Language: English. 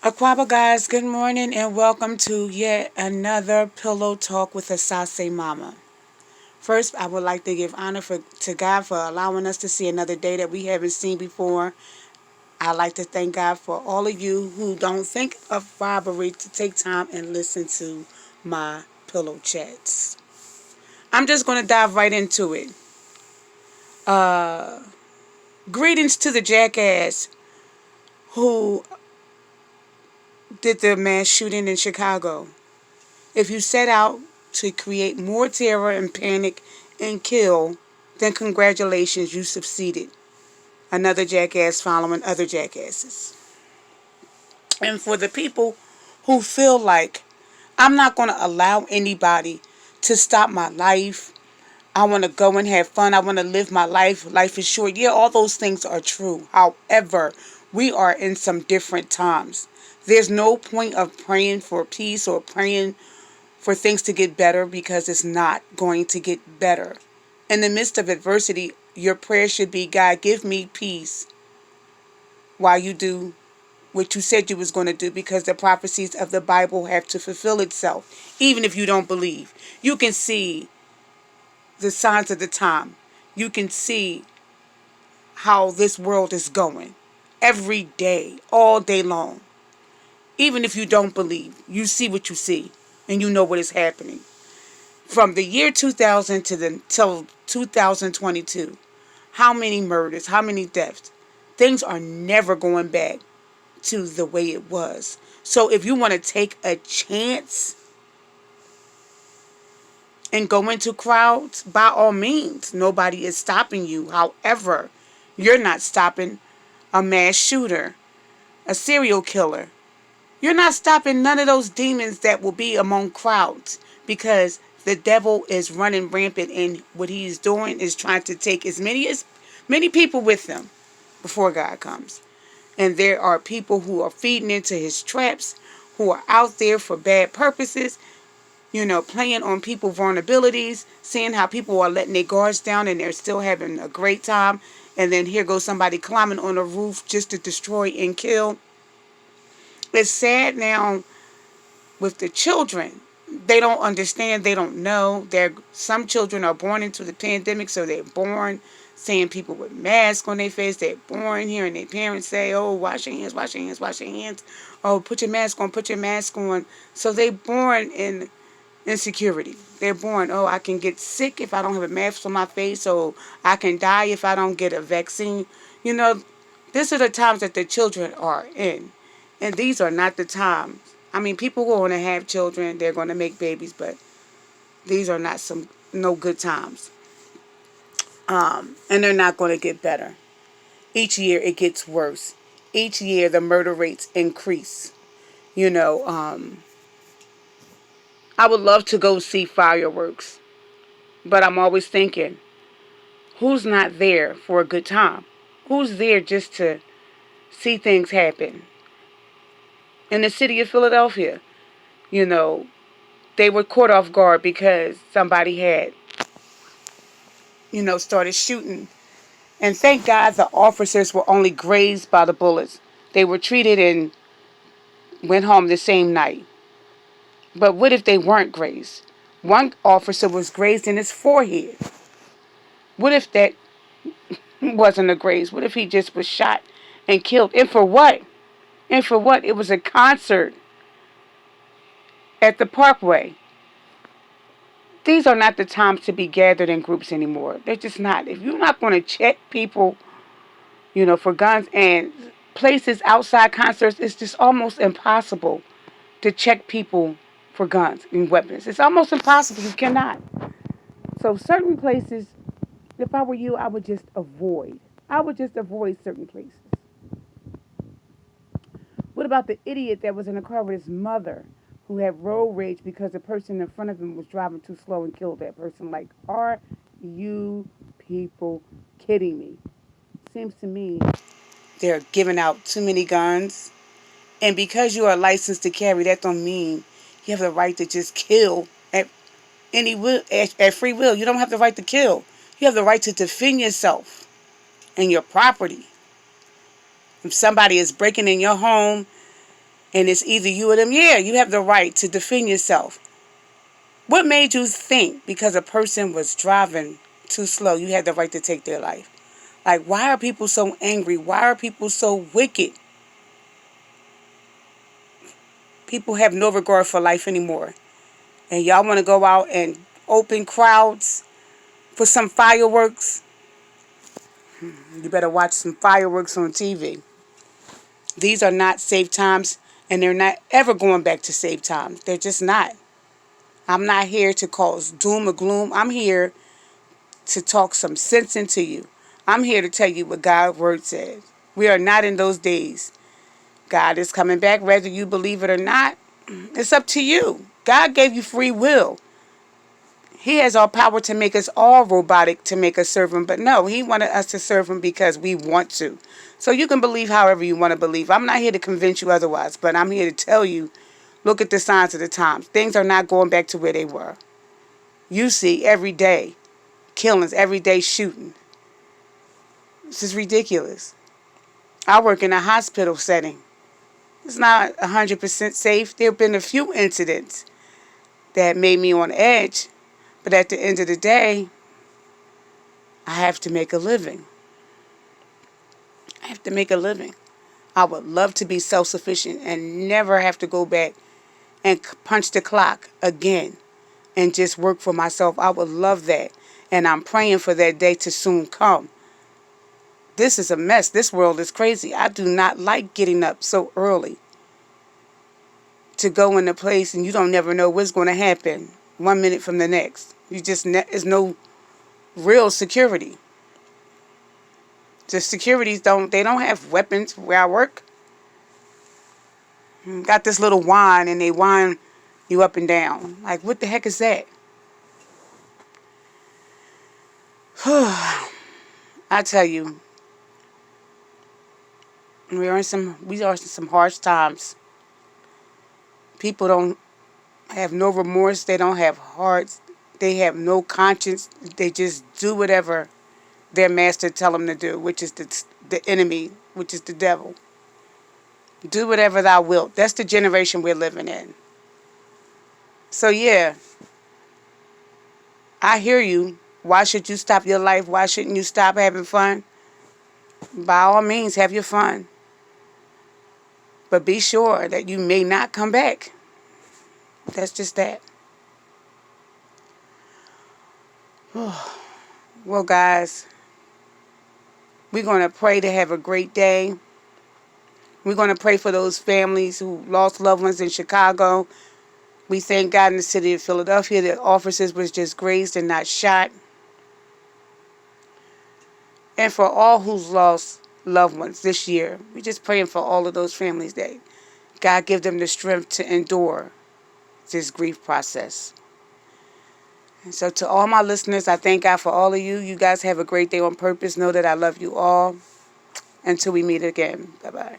Aquaba guys, good morning and welcome to yet another Pillow Talk with Asase Mama. First, I would like to give honor to God for allowing us to see another day that we haven't seen before. I'd like to thank God for all of you who don't think of robbery to take time and listen to my pillow chats. I'm just going to dive right into it. Uh, Greetings to the jackass who did the mass shooting in Chicago. If you set out to create more terror and panic and kill, then congratulations, you succeeded. Another jackass following other jackasses. And for the people who feel like I'm not going to allow anybody to stop my life, I want to go and have fun, I want to live my life, life is short. Yeah, all those things are true. However, we are in some different times. There's no point of praying for peace or praying for things to get better because it's not going to get better. In the midst of adversity, your prayer should be, God, give me peace while you do what you said you was going to do, because the prophecies of the Bible have to fulfill itself. Even if you don't believe, you can see the signs of the time. You can see how this world is going every day, all day long. Even if you don't believe, you see what you see and you know what is happening. From the year 2000 till 2022, how many murders, how many deaths? Things are never going back to the way it was. So if you want to take a chance and go into crowds, by all means, nobody is stopping you. However, you're not stopping a mass shooter, a serial killer. You're not stopping none of those demons that will be among crowds, because the devil is running rampant, and what he is doing is trying to take as many people with him before God comes. And there are people who are feeding into his traps, who are out there for bad purposes, playing on people's vulnerabilities, seeing how people are letting their guards down and they're still having a great time. And then here goes somebody climbing on a roof just to destroy and kill. It's sad now with the children. They don't understand. They don't know. Some children are born into the pandemic, so they're born seeing people with masks on their face. They're born hearing their parents say, "Oh, wash your hands, wash your hands, wash your hands. Oh, put your mask on, put your mask on." So they're born in insecurity. They're born, "Oh, I can get sick if I don't have a mask on my face. Oh, I can die if I don't get a vaccine." You know, these are the times that the children are in. And these are not the times. I mean, people who want to have children, they're going to make babies, but these are not no good times. And they're not going to get better. Each year it gets worse. Each year the murder rates increase. You know, I would love to go see fireworks, but I'm always thinking, who's not there for a good time? Who's there just to see things happen? In the city of Philadelphia, you know, they were caught off guard because somebody had, started shooting. And thank God the officers were only grazed by the bullets. They were treated and went home the same night. But what if they weren't grazed? One officer was grazed in his forehead. What if that wasn't a graze? What if he just was shot and killed? And for what? And for what? It was a concert at the Parkway. These are not the times to be gathered in groups anymore. They're just not. If you're not going to check people, for guns and places outside concerts, it's just almost impossible to check people for guns and weapons. It's almost impossible. You cannot. So certain places, if I were you, I would just avoid. I would just avoid certain places. What about the idiot that was in the car with his mother who had road rage because the person in front of him was driving too slow and killed that person? Like, are you people kidding me? Seems to me they're giving out too many guns. And because you are licensed to carry, that don't mean you have the right to just kill at at free will. You don't have the right to kill. You have the right to defend yourself and your property. If somebody is breaking in your home And it's either you or them. Yeah, you have the right to defend yourself. What made you think because a person was driving too slow, you had the right to take their life? Like, why are people so angry? Why are people so wicked? People have no regard for life anymore. And y'all want to go out and open crowds for some fireworks? You better watch some fireworks on TV. These are not safe times, and they're not ever going back to safe times. They're just not. I'm not here to cause doom or gloom. I'm here to talk some sense into you. I'm here to tell you what God's word says. We are not in those days. God is coming back, whether you believe it or not. It's up to you. God gave you free will. He has all power to make us all robotic to make us serve him. But no, he wanted us to serve him because we want to. So you can believe however you want to believe. I'm not here to convince you otherwise, but I'm here to tell you, look at the signs of the times. Things are not going back to where they were. You see every day killings, every day shooting. This is ridiculous. I work in a hospital setting. It's not 100% safe. There have been a few incidents that made me on edge. But at the end of the day, I have to make a living. I have to make a living. I would love to be self-sufficient and never have to go back and punch the clock again and just work for myself. I would love that. And I'm praying for that day to soon come. This is a mess. This world is crazy. I do not like getting up so early to go in a place and you don't never know what's going to happen 1 minute from the next. You just there's no real security. The securities don't have weapons where I work. Got this little wine and they wind you up and down. Like, what the heck is that? I tell you, we are in some harsh times. People don't have no remorse. They don't have hearts. They have no conscience. They just do whatever their master tell them to do, which is the enemy, which is the devil. Do whatever thou wilt. That's the generation we're living in. So yeah, I hear you. Why should you stop your life? Why shouldn't you stop having fun? By all means, have your fun. But be sure that you may not come back. That's just that. Well, guys, we're going to pray to have a great day. We're going to pray for those families who lost loved ones in Chicago. We thank God in the city of Philadelphia that officers was just grazed and not shot. And for all who's lost loved ones this year, we're just praying for all of those families that God give them the strength to endure this grief process. And so to all my listeners, I thank God for all of you. You guys have a great day on purpose. Know that I love you all. Until we meet again. Bye-bye.